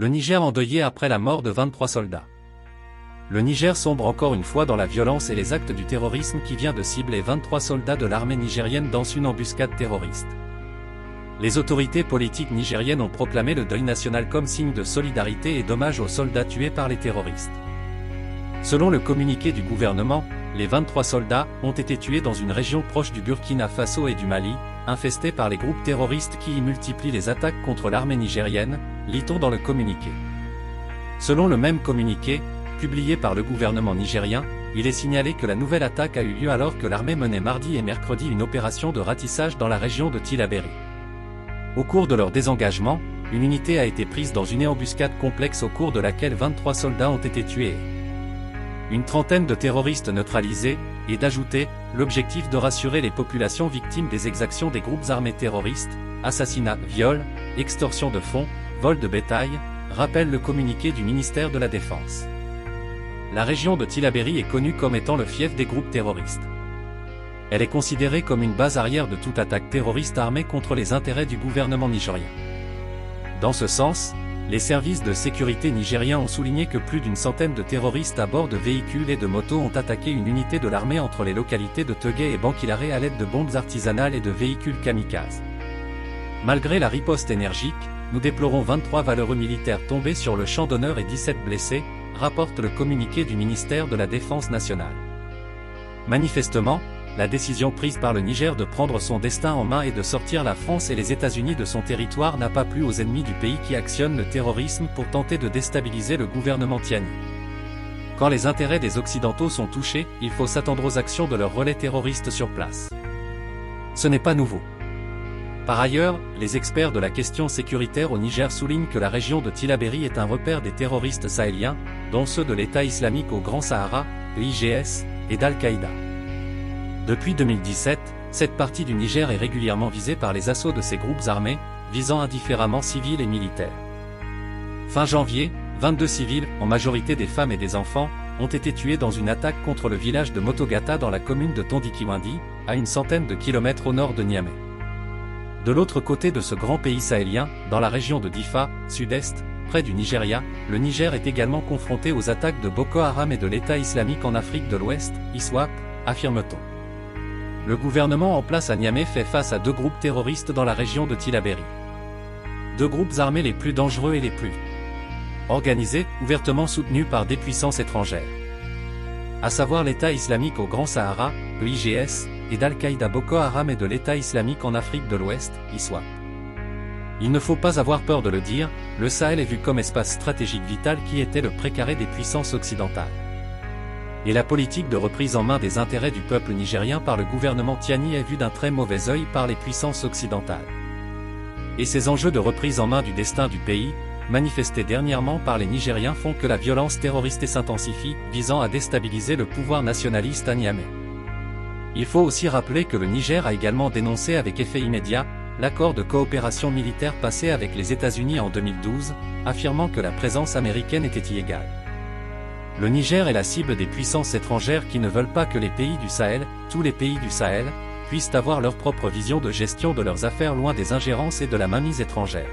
Le Niger endeuillé après la mort de 23 soldats. Le Niger sombre encore une fois dans la violence et les actes du terrorisme qui vient de cibler 23 soldats de l'armée nigérienne dans une embuscade terroriste. Les autorités politiques nigériennes ont proclamé le deuil national comme signe de solidarité et d'hommage aux soldats tués par les terroristes. Selon le communiqué du gouvernement, les 23 soldats ont été tués dans une région proche du Burkina Faso et du Mali, infestée par les groupes terroristes qui y multiplient les attaques contre l'armée nigérienne, lit-on dans le communiqué. Selon le même communiqué, publié par le gouvernement nigérien, il est signalé que la nouvelle attaque a eu lieu alors que l'armée menait mardi et mercredi une opération de ratissage dans la région de Tillabéri. Au cours de leur désengagement, une unité a été prise dans une embuscade complexe au cours de laquelle 23 soldats ont été tués et une trentaine de terroristes neutralisés, et d'ajouter l'objectif de rassurer les populations victimes des exactions des groupes armés terroristes, assassinats, viols, extorsion de fonds, vol de bétail, rappelle le communiqué du ministère de la Défense. La région de Tillabéri est connue comme étant le fief des groupes terroristes. Elle est considérée comme une base arrière de toute attaque terroriste armée contre les intérêts du gouvernement nigérien. Dans ce sens, les services de sécurité nigériens ont souligné que plus d'une centaine de terroristes à bord de véhicules et de motos ont attaqué une unité de l'armée entre les localités de Tegué et Bankilare à l'aide de bombes artisanales et de véhicules kamikazes. Malgré la riposte énergique, nous déplorons 23 valeureux militaires tombés sur le champ d'honneur et 17 blessés, rapporte le communiqué du ministère de la Défense nationale. Manifestement, la décision prise par le Niger de prendre son destin en main et de sortir la France et les États-Unis de son territoire n'a pas plu aux ennemis du pays qui actionnent le terrorisme pour tenter de déstabiliser le gouvernement Tiani. Quand les intérêts des Occidentaux sont touchés, il faut s'attendre aux actions de leurs relais terroristes sur place. Ce n'est pas nouveau. Par ailleurs, les experts de la question sécuritaire au Niger soulignent que la région de Tillabéri est un repère des terroristes sahéliens, dont ceux de l'État islamique au Grand Sahara, l'IGS, et d'Al-Qaïda. Depuis 2017, cette partie du Niger est régulièrement visée par les assauts de ces groupes armés, visant indifféremment civils et militaires. Fin janvier, 22 civils, en majorité des femmes et des enfants, ont été tués dans une attaque contre le village de Motogata dans la commune de Tondikiwindi, à une centaine de kilomètres au nord de Niamey. De l'autre côté de ce grand pays sahélien, dans la région de Difa, sud-est, près du Nigeria, le Niger est également confronté aux attaques de Boko Haram et de l'État islamique en Afrique de l'Ouest, ISWAP, affirme-t-on. Le gouvernement en place à Niamey fait face à deux groupes terroristes dans la région de Tillabéri. Deux groupes armés les plus dangereux et les plus organisés, ouvertement soutenus par des puissances étrangères. À savoir l'État islamique au Grand Sahara, l'IGS, et d'Al-Qaïda Boko Haram et de l'État islamique en Afrique de l'Ouest, ISWAP. Il ne faut pas avoir peur de le dire, le Sahel est vu comme espace stratégique vital qui était le précaré des puissances occidentales. Et la politique de reprise en main des intérêts du peuple nigérien par le gouvernement Tiani est vue d'un très mauvais œil par les puissances occidentales. Et ces enjeux de reprise en main du destin du pays, manifestés dernièrement par les Nigériens font que la violence terroriste s'intensifie, visant à déstabiliser le pouvoir nationaliste à Niamey. Il faut aussi rappeler que le Niger a également dénoncé avec effet immédiat l'accord de coopération militaire passé avec les États-Unis en 2012, affirmant que la présence américaine était illégale. Le Niger est la cible des puissances étrangères qui ne veulent pas que les pays du Sahel, tous les pays du Sahel, puissent avoir leur propre vision de gestion de leurs affaires loin des ingérences et de la mainmise étrangère.